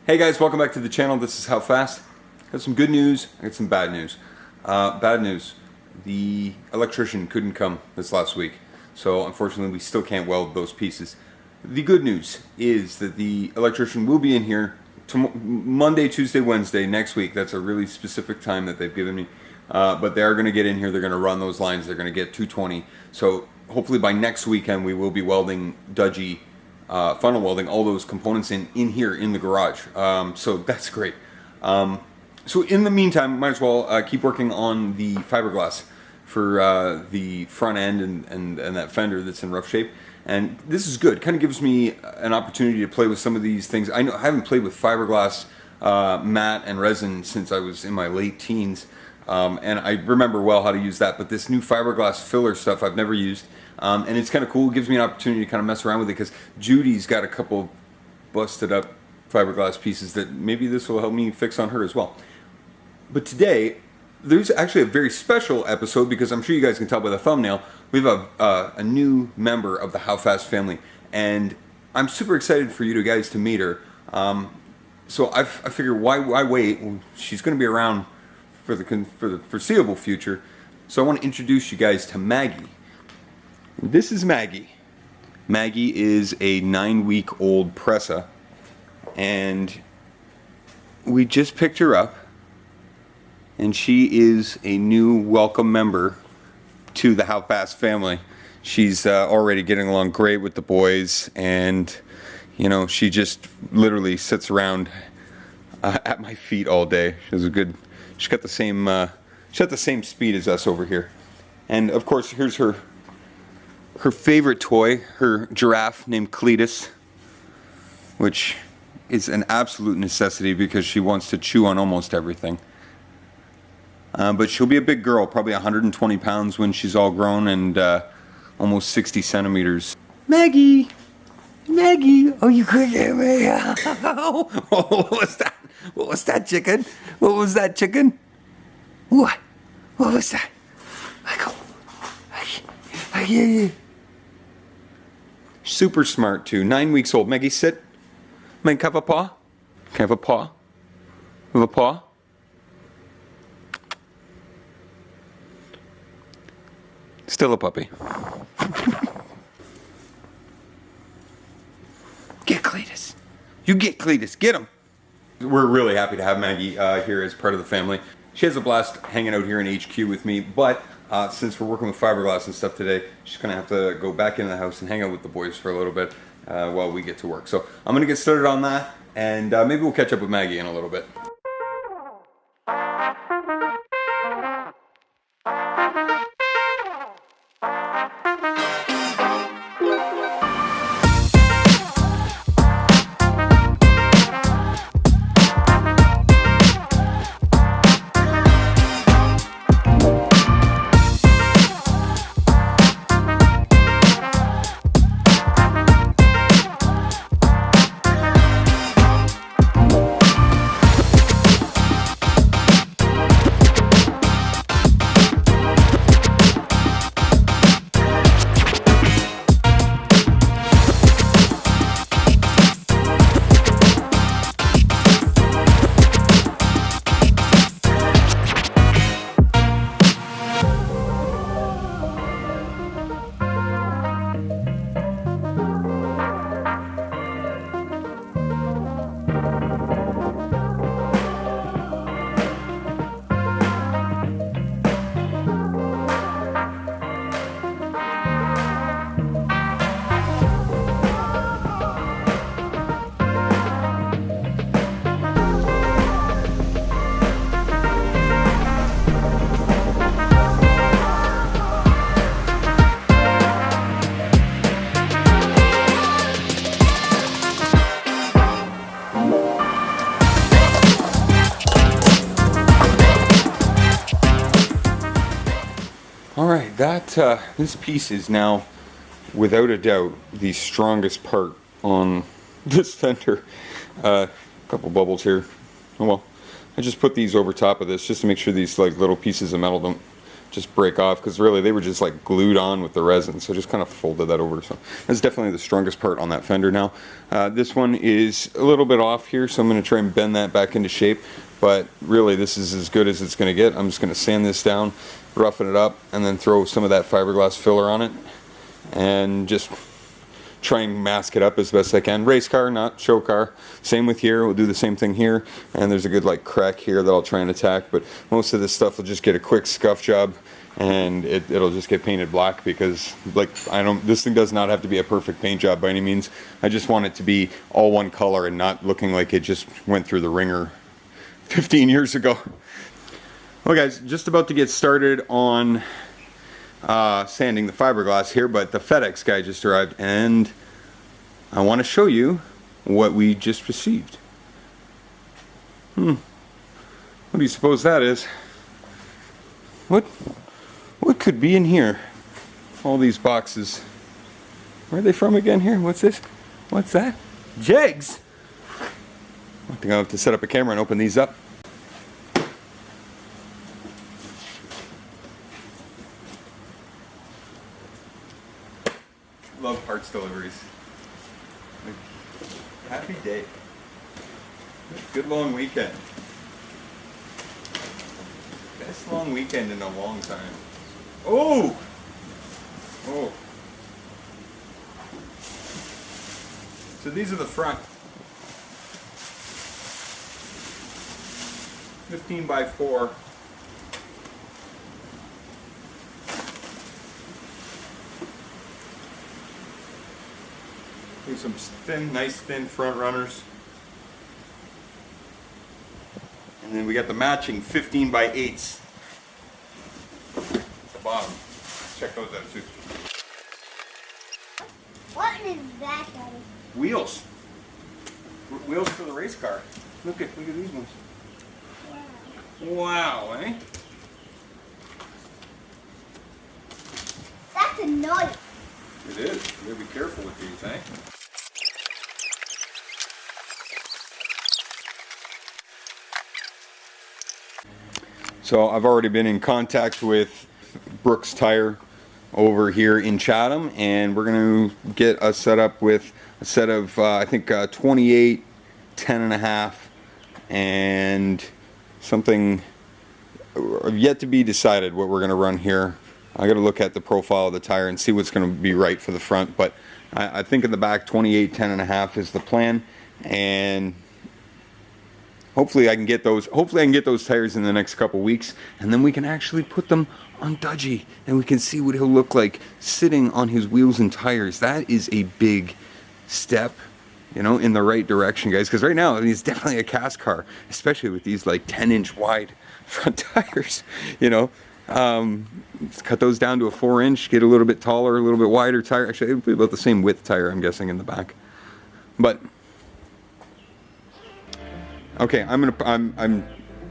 Hey guys, welcome back to the channel. This is HowFast. Got some good news, I got some bad news. Bad news, the electrician couldn't come this last week, so unfortunately we still can't weld those pieces. The good news is that the electrician will be in here Monday, Tuesday, Wednesday next week. That's a really specific time that they've given me. But they are going to get in here, they're going to run those lines, they're going to get 220. So hopefully by next weekend we will be welding Dodgey, funnel welding all those components in here in the garage. So that's great. So in the meantime, might as well keep working on the fiberglass for the front end and that fender that's in rough shape. And this is good. Kind of gives me an opportunity to play with some of these things. I haven't played with fiberglass matte and resin since I was in my late teens. And I remember well how to use that, but this new fiberglass filler stuff I've never used. And it's kind of cool. It gives me an opportunity to kind of mess around with it because Judy's got a couple busted up fiberglass pieces that maybe this will help me fix on her as well. But today, there's actually a very special episode because I'm sure you guys can tell by the thumbnail. We have a new member of the HowFast family, and I'm super excited for you guys to meet her. So I figured why wait? Well, she's going to be around for the foreseeable future. So I want to introduce you guys to Maggie. This is Maggie. Maggie is a 9-week-old Presa, and we just picked her up, and she is a new welcome member to the HowFast family. She's already getting along great with the boys, and you know, she just literally sits around at my feet all day. She's got the same speed as us over here. And of course, here's her favorite toy, her giraffe named Cletus, which is an absolute necessity because she wants to chew on almost everything. But she'll be a big girl, probably 120 pounds when she's all grown, and almost 60 centimeters. Maggie! Maggie! Oh, you couldn't hear me! What was that? What was that, chicken? What was that, chicken? What? What was that? I hear you. Super smart too. 9 weeks old. Maggie, sit. Maggie, have a paw. Can I have a paw? Have a paw? Still a puppy. Get Cletus. You get Cletus. Get him. We're really happy to have Maggie here as part of the family. She has a blast hanging out here in HQ with me, but since we're working with fiberglass and stuff today, she's going to have to go back into the house and hang out with the boys for a little bit while we get to work. So I'm going to get started on that, and maybe we'll catch up with Maggie in a little bit. Alright, this piece is now, without a doubt, the strongest part on this fender. A couple bubbles here. Oh well. I just put these over top of this just to make sure these like little pieces of metal don't just break off, because really they were just like glued on with the resin, so just kind of folded that over. So that's definitely the strongest part on that fender now. This one is a little bit off here, so I'm going to try and bend that back into shape, but really this is as good as it's going to get. I'm just going to sand this down, roughen it up, and then throw some of that fiberglass filler on it and just try and mask it up as best I can. Race car, not show car. Same with here, we'll do the same thing here, and there's a good like crack here that I'll try and attack, but most of this stuff will just get a quick scuff job, and it'll just get painted black, because like this thing does not have to be a perfect paint job by any means. I just want it to be all one color and not looking like it just went through the ringer 15 years ago. Well guys, just about to get started on sanding the fiberglass here, but the FedEx guy just arrived and I want to show you what we just received. What do you suppose that is? What could be in here? All these boxes. Where are they from again here? What's this? What's that? Jegs! I think I'll have to set up a camera and open these up. Love parts deliveries. Happy day. Good long weekend. Best long weekend in a long time. Oh! Oh. So these are the front. 15 by 4. Here's some thin, nice thin front runners. And then we got the matching 15 by 8s at the bottom. Check those out too. What is that, Daddy? Wheels. Wheels for the race car. Look at these ones. Wow, eh? That's a knife. It is. You gotta be careful with these, eh? So I've already been in contact with Brooks Tire over here in Chatham, and we're going to get us set up with a set of I think 28 10.5 and something yet to be decided what we're going to run here. I got to look at the profile of the tire and see what's going to be right for the front, but I think in the back 28 10.5 is the plan, and hopefully I can get those tires in the next couple weeks, and then we can actually put them on Dodgey and we can see what he'll look like sitting on his wheels and tires. That is a big step, you know, in the right direction, guys, because right now I mean, it's definitely a cast car, especially with these like 10-inch wide front tires, you know. Let's cut those down to a 4-inch, get a little bit taller, a little bit wider tire. Actually, it'll be about the same width tire, I'm guessing, in the back. But okay, I'm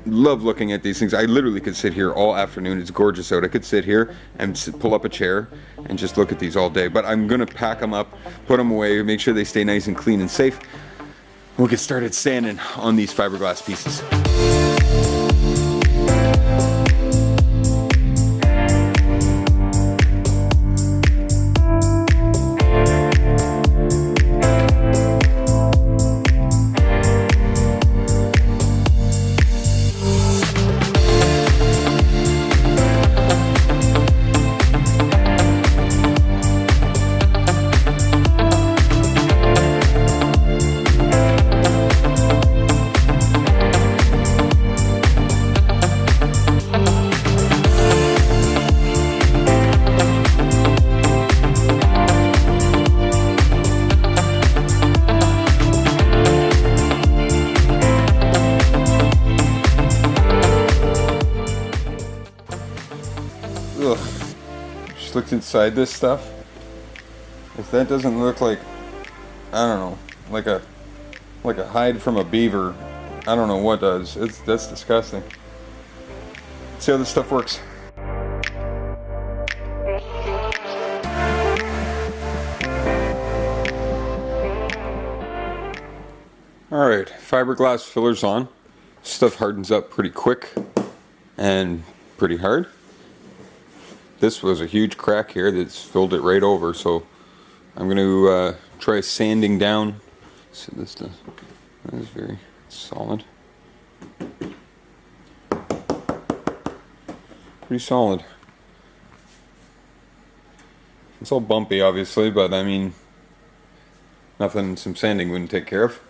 love looking at these things. I literally could sit here all afternoon. It's gorgeous out. I could sit here and pull up a chair and just look at these all day. But I'm gonna pack them up, put them away, make sure they stay nice and clean and safe. We'll get started sanding on these fiberglass pieces. Ugh. Just looked inside this stuff. If that doesn't look like, I don't know, like a hide from a beaver, I don't know what does. That's disgusting. See how this stuff works. Alright, fiberglass fillers on. Stuff hardens up pretty quick and pretty hard. this was a huge crack here that's filled it right over, so I'm going to try sanding down. So this does, that is very solid. Pretty solid. It's all bumpy obviously, but I mean, nothing some sanding wouldn't take care of.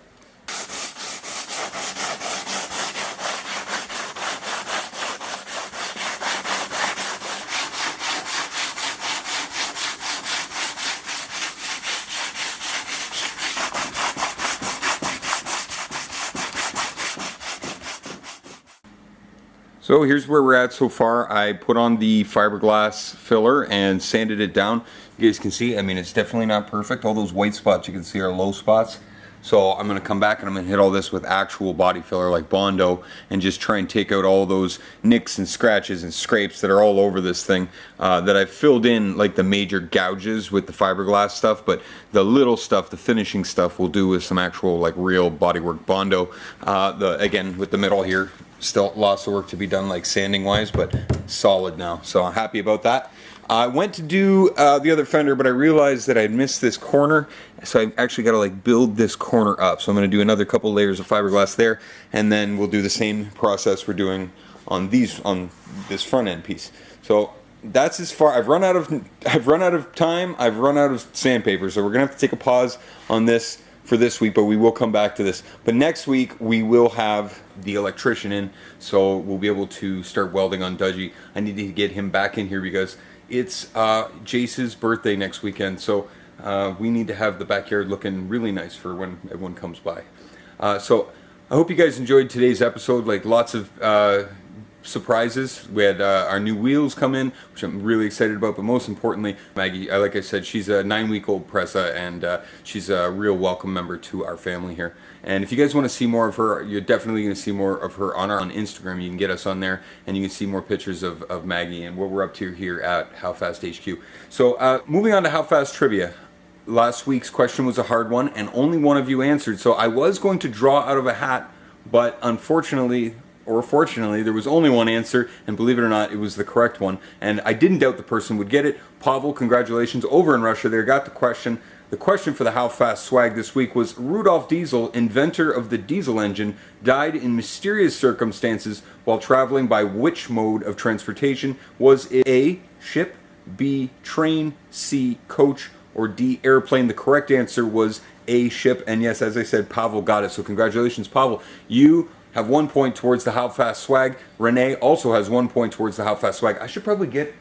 So here's where we're at so far. I put on the fiberglass filler and sanded it down. You guys can see, I mean, it's definitely not perfect. All those white spots you can see are low spots. So I'm going to come back and I'm going to hit all this with actual body filler like Bondo and just try and take out all those nicks and scratches and scrapes that are all over this thing that I've filled in, like the major gouges with the fiberglass stuff, but the little stuff, the finishing stuff, we'll do with some actual like real bodywork Bondo. Again, with the middle here, still lots of work to be done, like sanding wise, but solid now, so I'm happy about that. I went to do the other fender, but I realized that I'd missed this corner, so I actually got to like build this corner up. So I'm going to do another couple layers of fiberglass there, and then we'll do the same process we're doing on this front end piece. So that's as far. I've run out of time. I've run out of sandpaper, so we're gonna have to take a pause on this for this week, but we will come back to this. But next week we will have the electrician in, so we'll be able to start welding on Dodgey. I need to get him back in here because it's Jace's birthday next weekend, so we need to have the backyard looking really nice for when everyone comes by. So I hope you guys enjoyed today's episode. Like lots of surprises. We had our new wheels come in, which I'm really excited about, but most importantly, Maggie, like I said, she's a 9-week-old Presa, and she's a real welcome member to our family here. And if you guys want to see more of her, you're definitely going to see more of her on Instagram. You can get us on there, and you can see more pictures of Maggie and what we're up to here at HowFast HQ. So moving on to HowFast trivia. Last week's question was a hard one, and only one of you answered, so I was going to draw out of a hat, but unfortunately, or fortunately, there was only one answer, and believe it or not, it was the correct one. And I didn't doubt the person would get it. Pavel, congratulations, over in Russia there, got the question. The question for the HowFast swag this week was, Rudolf Diesel, inventor of the diesel engine, died in mysterious circumstances while traveling by which mode of transportation? Was it A, ship, B, train, C, coach, or D, airplane? The correct answer was A, ship, and yes, as I said, Pavel got it. So congratulations, Pavel. You have 1 point towards the HowFast swag. Renee also has 1 point towards the HowFast swag. I should probably get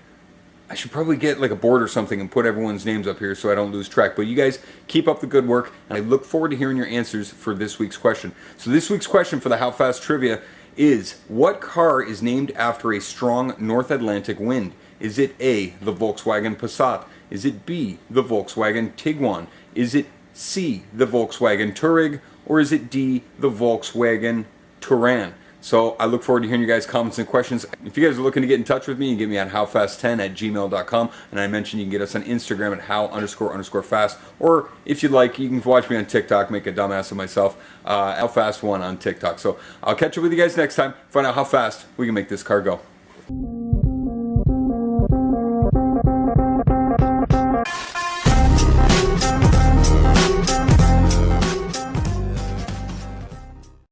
like a board or something and put everyone's names up here so I don't lose track. But you guys keep up the good work, and I look forward to hearing your answers for this week's question. So this week's question for the HowFast trivia is, what car is named after a strong North Atlantic wind? Is it A, the Volkswagen Passat? Is it B, the Volkswagen Tiguan? Is it C, the Volkswagen Touareg? Or is it D, the Volkswagen Touran? So I look forward to hearing you guys' comments and questions. If you guys are looking to get in touch with me, you can get me at howfast10@gmail.com, and I mentioned you can get us on Instagram at how__fast, or if you'd like, you can watch me on TikTok, make a dumbass of myself, howfast1 on TikTok. So I'll catch up with you guys next time, find out how fast we can make this car go.